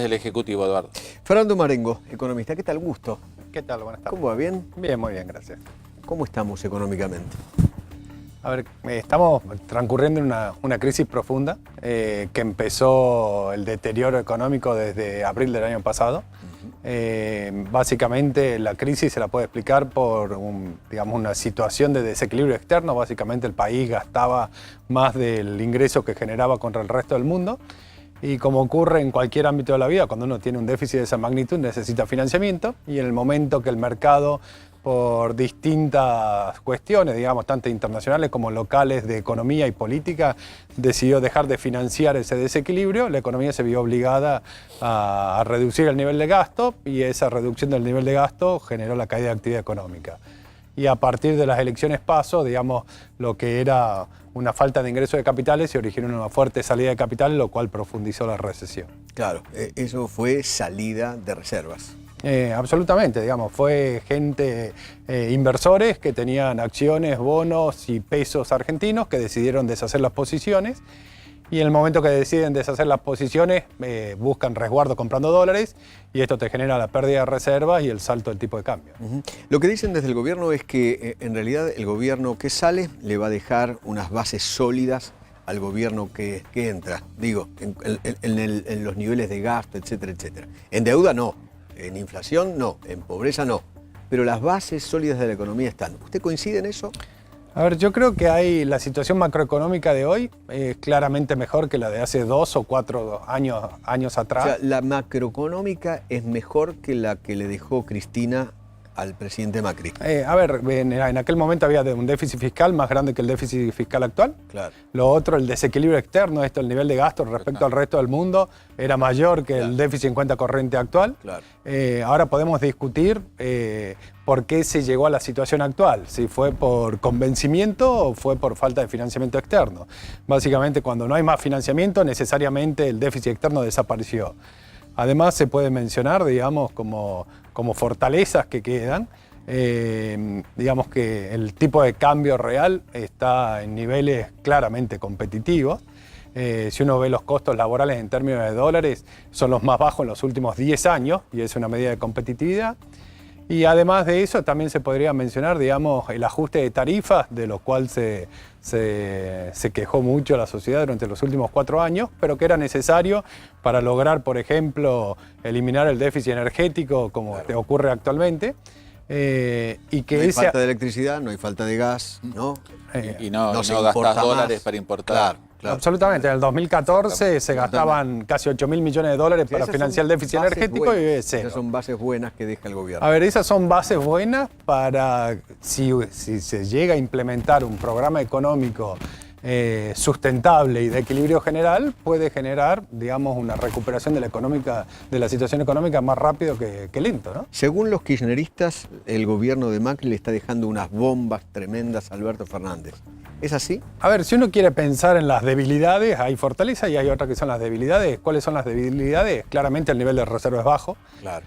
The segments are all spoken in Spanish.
del Ejecutivo, Eduardo. Fernando Marengo, economista, ¿qué tal? Gusto. ¿Qué tal? Buenas tardes. ¿Cómo va? ¿Bien? Bien, muy bien, gracias. ¿Cómo estamos económicamente? A ver, estamos transcurriendo una crisis profunda que empezó el deterioro económico desde abril del año pasado. Básicamente la crisis se la puede explicar por una situación de desequilibrio externo. Básicamente el país gastaba más del ingreso que generaba contra el resto del mundo. Y como ocurre en cualquier ámbito de la vida, cuando uno tiene un déficit de esa magnitud necesita financiamiento, y en el momento que el mercado, por distintas cuestiones, digamos, tanto internacionales como locales de economía y política, decidió dejar de financiar ese desequilibrio, la economía se vio obligada a reducir el nivel de gasto, y esa reducción del nivel de gasto generó la caída de actividad económica. Y a partir de las elecciones PASO, digamos, lo que era una falta de ingreso de capitales se originó en una fuerte salida de capitales, lo cual profundizó la recesión. Claro, eso fue salida de reservas. Absolutamente, digamos, fue gente, inversores que tenían acciones, bonos y pesos argentinos que decidieron deshacer las posiciones. Y en el momento que deciden deshacer las posiciones, buscan resguardo comprando dólares, y esto te genera la pérdida de reservas y el salto del tipo de cambio. Lo que dicen desde el gobierno es que en realidad el gobierno que sale le va a dejar unas bases sólidas al gobierno que entra. Digo, en los niveles de gasto, etcétera, etcétera. En deuda no, en inflación no, en pobreza no. Pero las bases sólidas de la economía están. ¿Usted coincide en eso? A ver, yo creo que la situación macroeconómica de hoy es claramente mejor que la de hace 2 o 4 años atrás. O sea, la macroeconómica es mejor que la que le dejó Cristina al presidente Macri. En aquel momento había un déficit fiscal más grande que el déficit fiscal actual. Claro. Lo otro, el desequilibrio externo, el nivel de gasto respecto al resto del mundo, era mayor que el déficit en cuenta corriente actual. Claro. Ahora podemos discutir por qué se llegó a la situación actual, si fue por convencimiento o fue por falta de financiamiento externo. Básicamente, cuando no hay más financiamiento, necesariamente el déficit externo desapareció. Además, se puede mencionar, digamos, como fortalezas que quedan, digamos que el tipo de cambio real está en niveles claramente competitivos. Si uno ve los costos laborales en términos de dólares, son los más bajos en los últimos 10 años, y es una medida de competitividad. Y además de eso, también se podría mencionar, digamos, el ajuste de tarifas, de lo cual se quejó mucho la sociedad durante los últimos 4 años, pero que era necesario para lograr, por ejemplo, eliminar el déficit energético, como ocurre actualmente. Y que no hay falta de electricidad, no hay falta de gas, ¿no? Y no gastas dólares para importar. Claro. Absolutamente. En el 2014 se gastaban casi 8.000 millones de dólares para financiar el déficit energético, y es cero. Esas son bases buenas que deja el gobierno. A ver, esas son bases buenas para, si se llega a implementar un programa económico sustentable y de equilibrio general, puede generar, digamos, una recuperación de la situación económica más rápido que lento, ¿no? Según los kirchneristas, el gobierno de Macri le está dejando unas bombas tremendas a Alberto Fernández. ¿Es así? A ver, si uno quiere pensar en las debilidades, hay fortaleza y hay otras que son las debilidades. ¿Cuáles son las debilidades? Claramente el nivel de reserva es bajo. Claro.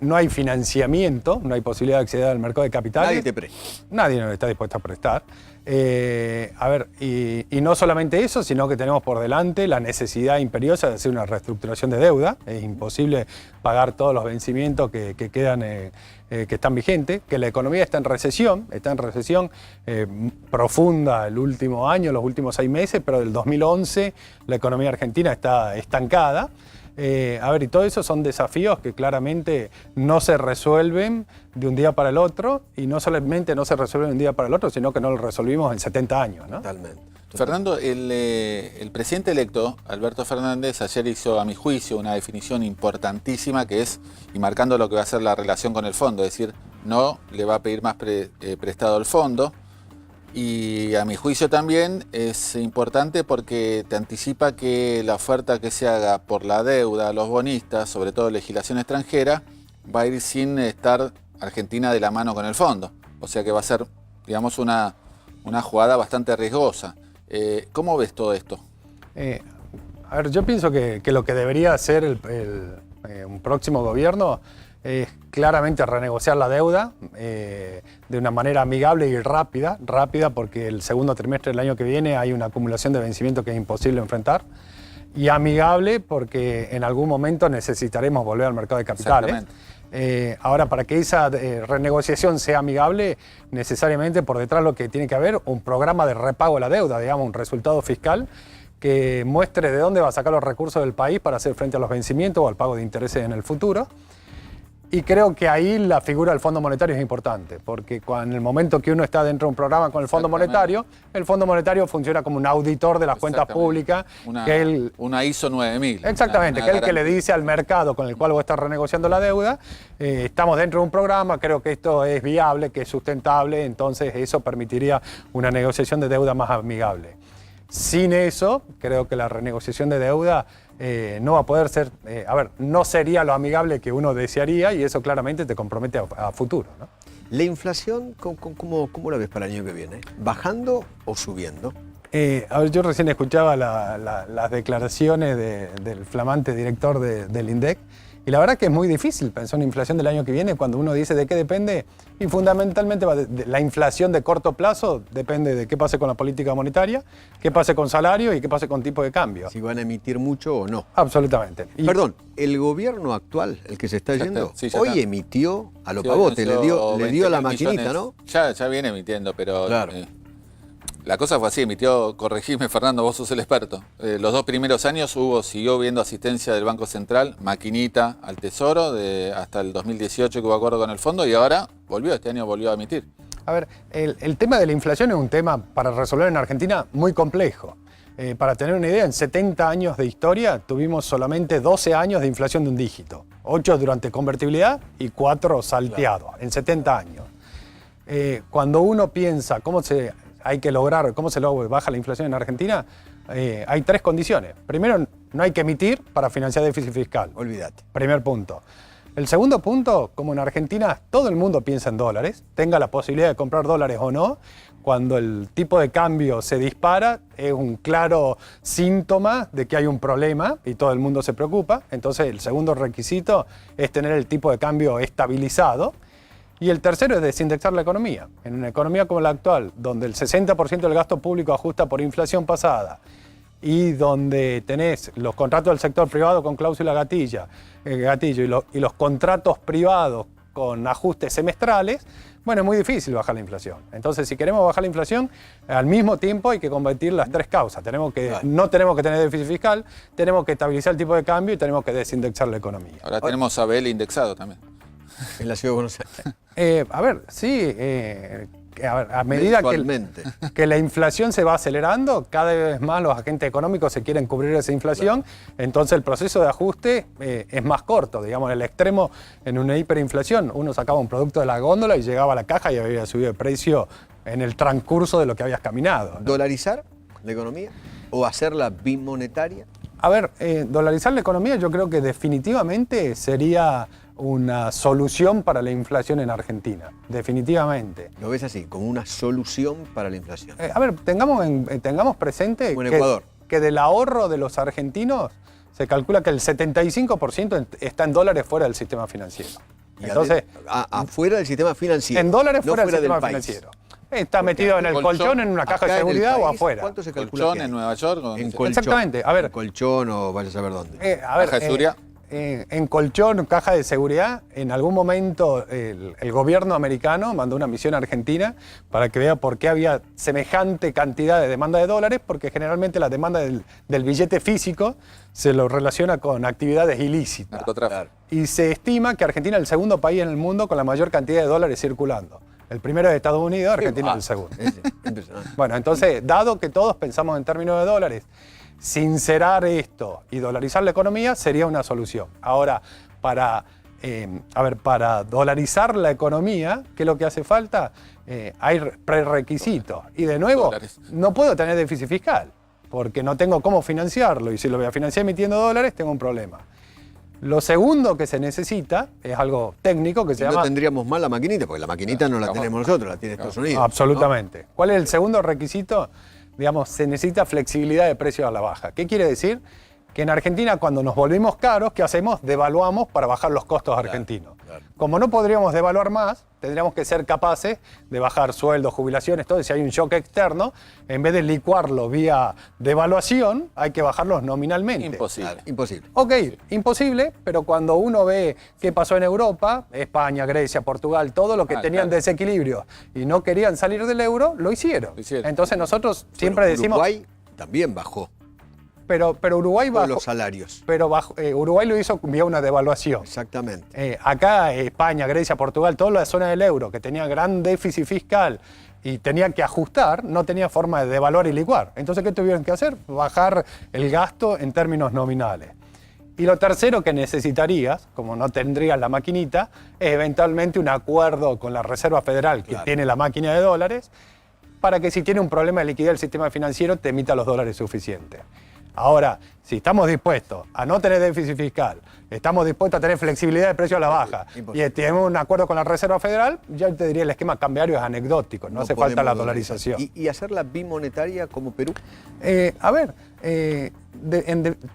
No hay financiamiento, no hay posibilidad de acceder al mercado de capitales. Nadie te presta. Nadie nos está dispuesto a prestar. Y no solamente eso, sino que tenemos por delante la necesidad imperiosa de hacer una reestructuración de deuda. Es imposible pagar todos los vencimientos que quedan, que están vigentes, que la economía está en recesión profunda el último año, los últimos 6 meses, pero del 2011 la economía argentina está estancada. Y todo eso son desafíos que claramente no se resuelven de un día para el otro, y no solamente no se resuelven de un día para el otro, sino que no lo resolvimos en 70 años, ¿no? Totalmente. Fernando, el presidente electo, Alberto Fernández, ayer hizo, a mi juicio, una definición importantísima que es, y marcando lo que va a ser la relación con el fondo, es decir, no le va a pedir más prestado al fondo. Y a mi juicio también es importante porque te anticipa que la oferta que se haga por la deuda a los bonistas, sobre todo legislación extranjera, va a ir sin estar Argentina de la mano con el fondo. O sea que va a ser, digamos, una jugada bastante riesgosa. ¿Cómo ves todo esto? Yo pienso que lo que debería hacer un próximo gobierno es claramente renegociar la deuda de una manera amigable y rápida porque el segundo trimestre del año que viene hay una acumulación de vencimientos que es imposible enfrentar. y amigable porque en algún momento necesitaremos volver al mercado de capitales. Ahora, para que esa renegociación sea amigable, necesariamente por detrás lo que tiene que haber un programa de repago de la deuda, digamos, un resultado fiscal que muestre de dónde va a sacar los recursos del país para hacer frente a los vencimientos o al pago de intereses en el futuro. Y creo que ahí la figura del Fondo Monetario es importante, porque en el momento que uno está dentro de un programa con el Fondo Monetario, el Fondo Monetario funciona como un auditor de las cuentas públicas. Una ISO 9000. Exactamente, que es el que le dice al mercado con el cual vos estás renegociando la deuda, estamos dentro de un programa, creo que esto es viable, que es sustentable, entonces eso permitiría una negociación de deuda más amigable. Sin eso, creo que la renegociación de deuda no va a poder ser, no sería lo amigable que uno desearía y eso claramente te compromete a futuro, ¿no? ¿La inflación, cómo la ves para el año que viene? ¿Bajando o subiendo? Yo recién escuchaba las declaraciones del flamante director del INDEC y la verdad que es muy difícil pensar en inflación del año que viene cuando uno dice de qué depende y fundamentalmente la inflación de corto plazo depende de qué pase con la política monetaria, qué pase con salario y qué pase con tipo de cambio. Si van a emitir mucho o no. Absolutamente. Perdón, el gobierno actual, el que se está yendo, hoy emitió a lo Sí, pavote, le dio a la 20.000 maquinita, millones. ¿no? Ya viene emitiendo, pero Claro. la cosa fue así, emitió, corregime Fernando, vos sos el experto. Los 2 primeros años siguió viendo asistencia del Banco Central, maquinita al Tesoro, hasta el 2018 que hubo acuerdo con el fondo y ahora este año volvió a emitir. A ver, el tema de la inflación es un tema para resolver en Argentina muy complejo. Para tener una idea, en 70 años de historia tuvimos solamente 12 años de inflación de un dígito. 8 durante convertibilidad y 4 salteados, en 70 años. Cuando uno piensa cómo se baja la inflación en Argentina, hay 3 condiciones. Primero, no hay que emitir para financiar déficit fiscal. Olvídate. Primer punto. El segundo punto, como en Argentina todo el mundo piensa en dólares, tenga la posibilidad de comprar dólares o no, cuando el tipo de cambio se dispara, es un claro síntoma de que hay un problema y todo el mundo se preocupa. Entonces, el segundo requisito es tener el tipo de cambio estabilizado. Y el tercero es desindexar la economía. En una economía como la actual, donde el 60% del gasto público ajusta por inflación pasada y donde tenés los contratos del sector privado con cláusula gatillo y los contratos privados con ajustes semestrales, bueno, es muy difícil bajar la inflación. Entonces, si queremos bajar la inflación, al mismo tiempo hay que combatir las 3 causas. No tenemos que tener déficit fiscal, tenemos que estabilizar el tipo de cambio y tenemos que desindexar la economía. Ahora tenemos a BL indexado también. En la Ciudad de Buenos Aires. A medida Mensualmente. que la inflación se va acelerando, cada vez más los agentes económicos se quieren cubrir esa inflación, claro. Entonces el proceso de ajuste es más corto. Digamos, en el extremo, en una hiperinflación, uno sacaba un producto de la góndola y llegaba a la caja y había subido de precio en el transcurso de lo que habías caminado, ¿no? ¿Dolarizar la economía o hacerla bimonetaria? A ver, dolarizar la economía yo creo que definitivamente sería una solución para la inflación en Argentina, definitivamente. ¿Lo ves así, como una solución para la inflación? Tengamos presente que del ahorro de los argentinos se calcula que el 75% está en dólares fuera del sistema financiero. Entonces, afuera del sistema financiero. En dólares fuera del sistema financiero. Está metido en el colchón, en una caja de seguridad o afuera. ¿Cuánto se calcula? ¿Colchón en Nueva York? En colchón. Exactamente. A ver, en colchón o vaya a saber dónde. ¿Caja de seguridad? En colchón, caja de seguridad, en algún momento el gobierno americano mandó una misión a Argentina para que vea por qué había semejante cantidad de demanda de dólares, porque generalmente la demanda del billete físico se lo relaciona con actividades ilícitas. Narcotráfico. Y se estima que Argentina es el segundo país en el mundo con la mayor cantidad de dólares circulando. El primero es Estados Unidos, Argentina es el segundo. Impresionante. Bueno, entonces, dado que todos pensamos en términos de dólares, sincerar esto y dolarizar la economía sería una solución. Ahora, para dolarizar la economía, ¿qué es lo que hace falta? Hay prerequisitos. Y de nuevo, no puedo tener déficit fiscal, porque no tengo cómo financiarlo. Y si lo voy a financiar emitiendo dólares, tengo un problema. Lo segundo que se necesita es algo técnico que se llama... No tendríamos más la maquinita, porque la maquinita no la tenemos nosotros, la tiene Estados Unidos. Absolutamente. ¿No? ¿Cuál es el segundo requisito? Digamos, se necesita flexibilidad de precios a la baja. ¿Qué quiere decir? Que en Argentina, cuando nos volvimos caros, ¿qué hacemos? Devaluamos para bajar los costos argentinos. Claro. Claro. Como no podríamos devaluar más, tendríamos que ser capaces de bajar sueldos, jubilaciones, todo. Si hay un shock externo, en vez de licuarlo vía devaluación, hay que bajarlos nominalmente. Imposible. Claro, imposible. Ok, imposible, pero cuando uno ve qué pasó en Europa, España, Grecia, Portugal, todo lo que tenían claro. desequilibrios y no querían salir del euro, lo hicieron. Entonces nosotros siempre Bueno, decimos... Uruguay también bajó Pero Uruguay todos bajó, los salarios. pero Uruguay lo hizo vía una devaluación. Exactamente. Acá España, Grecia, Portugal, toda la zona del euro, que tenía gran déficit fiscal y tenían que ajustar, no tenía forma de devaluar y licuar. Entonces, ¿qué tuvieron que hacer? Bajar el gasto en términos nominales. Y lo tercero que necesitarías, como no tendrías la maquinita, es eventualmente un acuerdo con la Reserva Federal, que Claro. tiene la máquina de dólares, para que si tiene un problema de liquidez del sistema financiero, te emita los dólares suficientes. Ahora, si estamos dispuestos a no tener déficit fiscal, estamos dispuestos a tener flexibilidad de precio a la baja, Imposible. y tenemos un acuerdo con la Reserva Federal, ya te diría el esquema cambiario es anecdótico, no hace falta la podemos dolarización. ¿Y hacerla bimonetaria como Perú?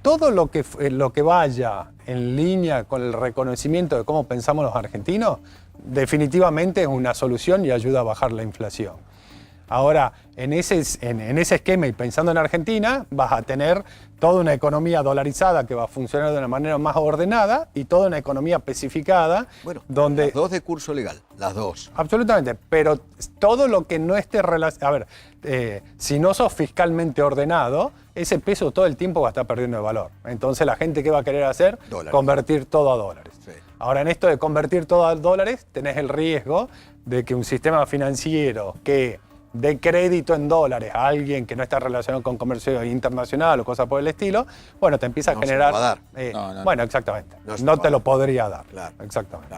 Todo lo que vaya en línea con el reconocimiento de cómo pensamos los argentinos, definitivamente es una solución y ayuda a bajar la inflación. Ahora, en ese esquema y pensando en Argentina, vas a tener toda una economía dolarizada que va a funcionar de una manera más ordenada y toda una economía especificada Bueno, donde... las dos de curso legal, las dos. Absolutamente, pero todo lo que no esté relacionado... A ver, si no sos fiscalmente ordenado, ese peso todo el tiempo va a estar perdiendo de valor. Entonces, ¿la gente qué va a querer hacer? Dólares. Convertir todo a dólares. Sí. Ahora, en esto de convertir todo a dólares, tenés el riesgo de que un sistema financiero que dé crédito en dólares a alguien que no está relacionado con comercio internacional o cosas por el estilo, bueno, te empieza a No se generar... lo va a dar. No. Bueno, exactamente. No se No lo te va a lo dar. podría dar. Claro. Exactamente.